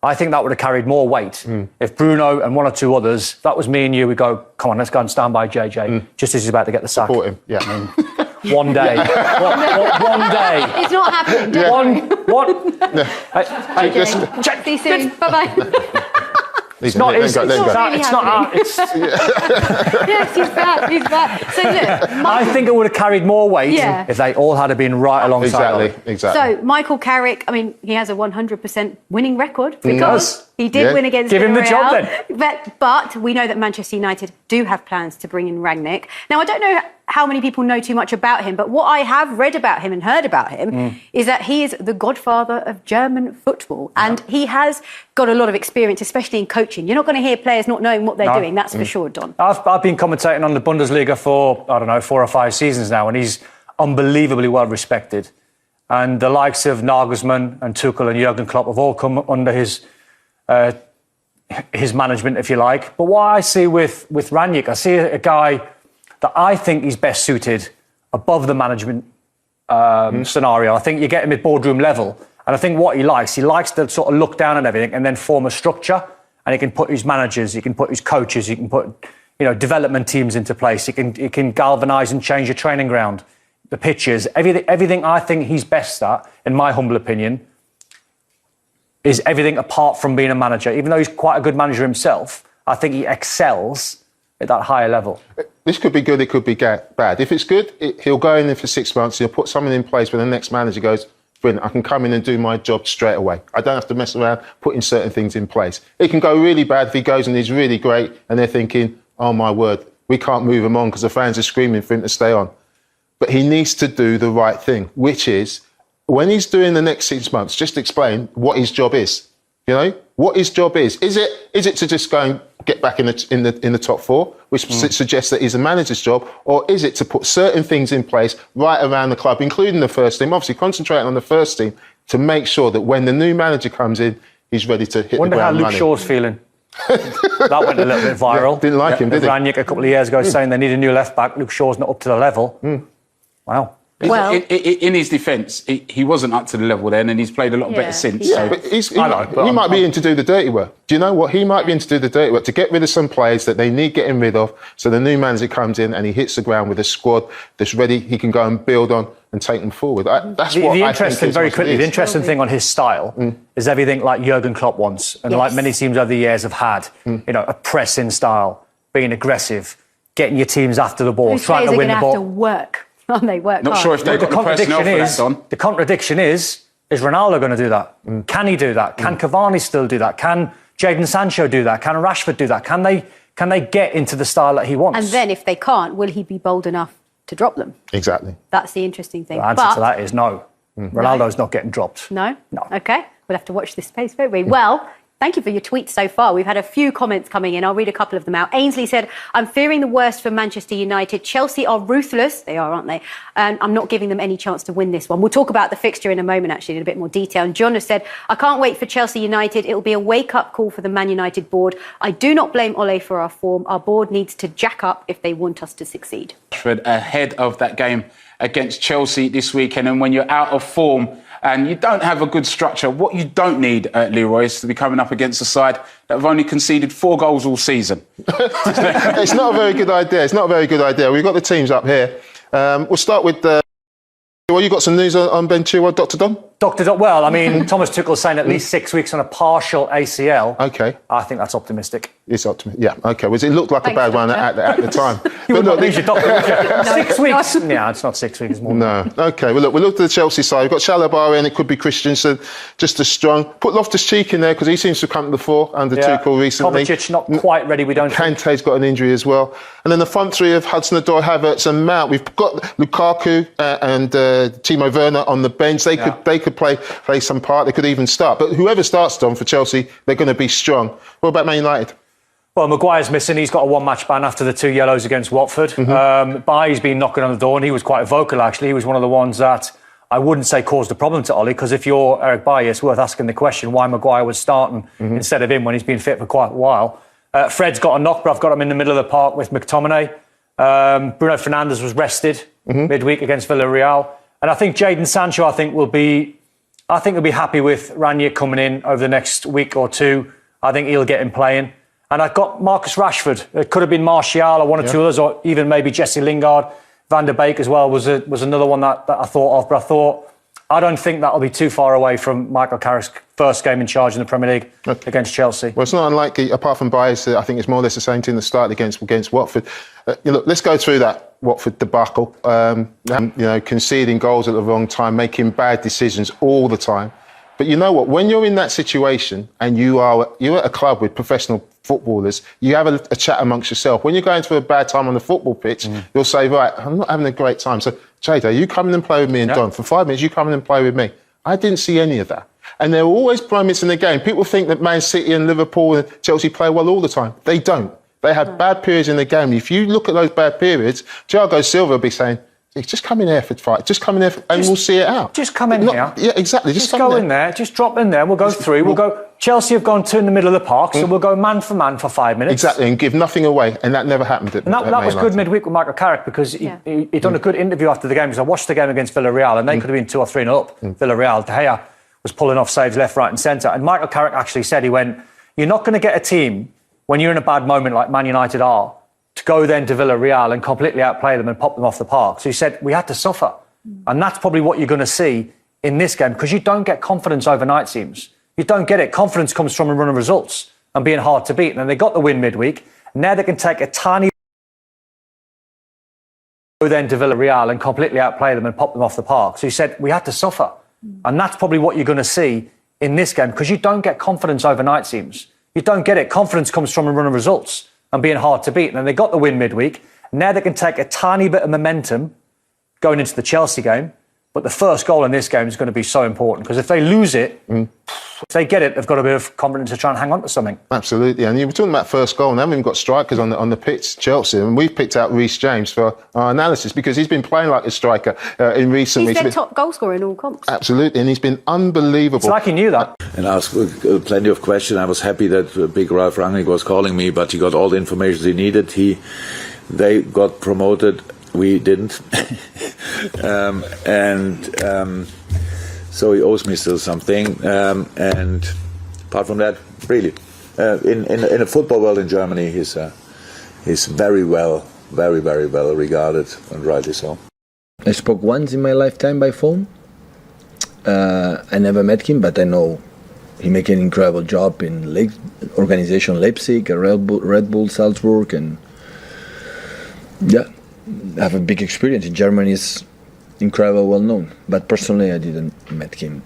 I think that would have carried more weight. If Bruno and one or two others, that was me and you, we go, come on, let's go and stand by JJ, just as he's about to get the sack. Support him, yeah. One day. One day. It's not happening. Check. See you soon. Bye-bye. It's not his. Yes, he's back. So look, I think it would have carried more weight if they all had been right alongside. Exactly. So Michael Carrick, I mean, he has a 100% winning record because he did win against Give him the job then. But we know that Manchester United do have plans to bring in Rangnick. Now, I don't know how many people know too much about him, but what I have read about him and heard about him is that he is the godfather of German football, and he has got a lot of experience, especially in coaching. You're not going to hear players not knowing what they're doing, that's for sure, Don. I've been commentating on the Bundesliga for, 4 or 5 seasons now, and he's unbelievably well respected. And the likes of Nagelsmann and Tuchel and Jurgen Klopp have all come under his management, if you like. But what I see with Rangnick, I see a guy that I think is best suited above the management scenario. I think you get him at boardroom level. And I think what he likes to sort of look down on everything and then form a structure. And he can put his managers, he can put his coaches, he can put, development teams into place. He can galvanise and change your training ground, the pitches, everything I think he's best at, in my humble opinion, is everything apart from being a manager. Even though he's quite a good manager himself, I think he excels at that higher level. This could be good, it could be bad. If it's good, he'll go in there for 6 months, he'll put something in place where the next manager goes, brilliant, I can come in and do my job straight away. I don't have to mess around putting certain things in place. It can go really bad if he goes and he's really great and they're thinking, oh my word, we can't move him on because the fans are screaming for him to stay on. But he needs to do the right thing, which is, when he's doing the next 6 months, just explain what his job is. What his job is. Is it to just go and get back in the top 4, which suggests that is a manager's job, or is it to put certain things in place right around the club, including the first team, obviously concentrating on the first team, to make sure that when the new manager comes in, he's ready to hit the ground running. Wonder how Luke Shaw's feeling. That went a little bit viral. Yeah, didn't like him, did he? Rangnick a couple of years ago saying they need a new left-back. Luke Shaw's not up to the level. Wow. Well, in his defence, he wasn't up to the level then, and he's played a lot better since. Yeah, but he might be in to do the dirty work. Do you know what? He might be in to do the dirty work, to get rid of some players that they need getting rid of, so the new manager comes in and he hits the ground with a squad that's ready, he can go and build on and take them forward. That's what I think is very quickly. The interesting thing on his style is everything like Jurgen Klopp wants, and like many teams over the years have had, a pressing style, being aggressive, getting your teams after the ball, trying to win the ball. Have to work. They work Not hard. sure if they've got the personnel for that, Don. The contradiction is Ronaldo going to do that? Can he do that? Can Cavani still do that? Can Jadon Sancho do that? Can Rashford do that? Can they get into the style that he wants? And then if they can't, will he be bold enough to drop them? Exactly. That's the interesting thing. The answer to that is no. Ronaldo's not getting dropped. No? No. OK. We'll have to watch this space, won't we? Well, thank you for your tweets so far. We've had a few comments coming in. I'll read a couple of them out. Ainsley said, I'm fearing the worst for Manchester United. Chelsea are ruthless. They are, aren't they? And I'm not giving them any chance to win this one. We'll talk about the fixture in a moment, actually, in a bit more detail. And John has said, I can't wait for Chelsea United. It will be a wake-up call for the Man United board. I do not blame Ole for our form. Our board needs to jack up if they want us to succeed. Ahead of that game against Chelsea this weekend, and when you're out of form and you don't have a good structure, what you don't need, Leroy, is to be coming up against a side that have only conceded 4 goals all season. It's not a very good idea. We've got the teams up here. We'll start with... well, you got some news on Ben Chilwell, Dr. Don? Dr. Don, well, I mean, Thomas Tuchel's saying at least 6 weeks on a partial ACL. OK. I think that's optimistic. It's optimistic, yeah. OK, well, it looked like a bad one at the time. You would not lose your doctor, would you? 6 weeks? Yeah, it's not 6 weeks, it's more. No. OK, well, look, we'll look at the Chelsea side. We've got Chalobah in, it could be Christensen, just as strong. Put Loftus-Cheek in there, because he seems to have come to the fore under Tuchel recently. Kovacic not quite ready, we don't think. Kante's got an injury as well. And then the front three of Hudson-Odoi, Havertz and Mount. We've got Lukaku and Timo Werner on the bench. They could play some part. They could even start. But whoever starts, Don, for Chelsea, they're going to be strong. What about Man United? Well, Maguire's missing. He's got a one-match ban after the 2 yellows against Watford. Bailly's been knocking on the door, and he was quite vocal, actually. He was one of the ones that I wouldn't say caused a problem to Ollie, because if you're Eric Bailly, it's worth asking the question why Maguire was starting instead of him when he's been fit for quite a while. Fred's got a knock, but I've got him in the middle of the park with McTominay. Bruno Fernandes was rested midweek against Villarreal. And I think Jadon Sancho, will be I think he'll be happy with Rangnick coming in over the next week or two. I think he'll get him playing. And I've got Marcus Rashford. It could have been Martial or one or two others, or even maybe Jesse Lingard. Van der Beek as well was another one that I thought of. But I don't think that'll be too far away from Michael Carrick's first game in charge in the Premier League against Chelsea. Well, it's not unlikely, apart from bias, I think it's more or less the same team that started against Watford. Look, let's go through that Watford debacle. Conceding goals at the wrong time, making bad decisions all the time. But you know what? When you're in that situation and you're at a club with professional footballers, you have a chat amongst yourself. When you're going through a bad time on the football pitch, you'll say, right, I'm not having a great time. So, Jada, you come in and play with me and Don. For 5 minutes, you come in and play with me. I didn't see any of that. And there are always moments in the game. People think that Man City and Liverpool and Chelsea play well all the time. They don't. They have bad periods in the game. If you look at those bad periods, Thiago Silva will be saying, just come in there for fight. Just come in there and we'll see it out. Just come in here. Yeah, exactly. Just go in there. Just drop in there. We'll go through. We'll go. Chelsea have gone to in the middle of the park, so we'll go man for man for 5 minutes. Exactly, and give nothing away. And that never happened. And that was good midweek with Michael Carrick because he done a good interview after the game. Because I watched the game against Villarreal and they could have been 2 or 3 up. Villarreal, De Gea was pulling off saves left, right, and centre. And Michael Carrick actually said, he went, "You're not going to get a team when you're in a bad moment like Man United are, to go then to Villarreal and completely outplay them and pop them off the park." So he said, we had to suffer. And that's probably what you're going to see in this game, because you don't get confidence overnight, seems. You don't get it. Confidence comes from a run of results and being hard to beat. And they got the win midweek. Now they can take a tiny go then to Villarreal and completely outplay them and pop them off the park. So he said, we had to suffer. And that's probably what you're going to see in this game, because you don't get confidence overnight, seems. You don't get it. Confidence comes from a run of results and being hard to beat. And they got the win midweek. Now they can take a tiny bit of momentum going into the Chelsea game. But the first goal in this game is going to be so important, because if they lose it, if they get it, they've got a bit of confidence to try and hang on to something. Absolutely. And you were talking about first goal, and they haven't even got strikers on the pitch, Chelsea. And we've picked out Reece James for our analysis because he's been playing like a striker in recent weeks. He's their top goal scorer in all comps. Absolutely. And he's been unbelievable. It's like he knew that. And asked plenty of questions. I was happy that big Ralf Rangnick was calling me, but he got all the information he needed. They got promoted. We didn't. So he owes me still something. And apart from that, really, in the football world in Germany, he's very well regarded, and rightly so. I spoke once in my lifetime by phone. I never met him, but I know he made an incredible job in organization Leipzig, Red Bull Salzburg, and I have a big experience in Germany. Is incredible, well known. But personally, I didn't met him.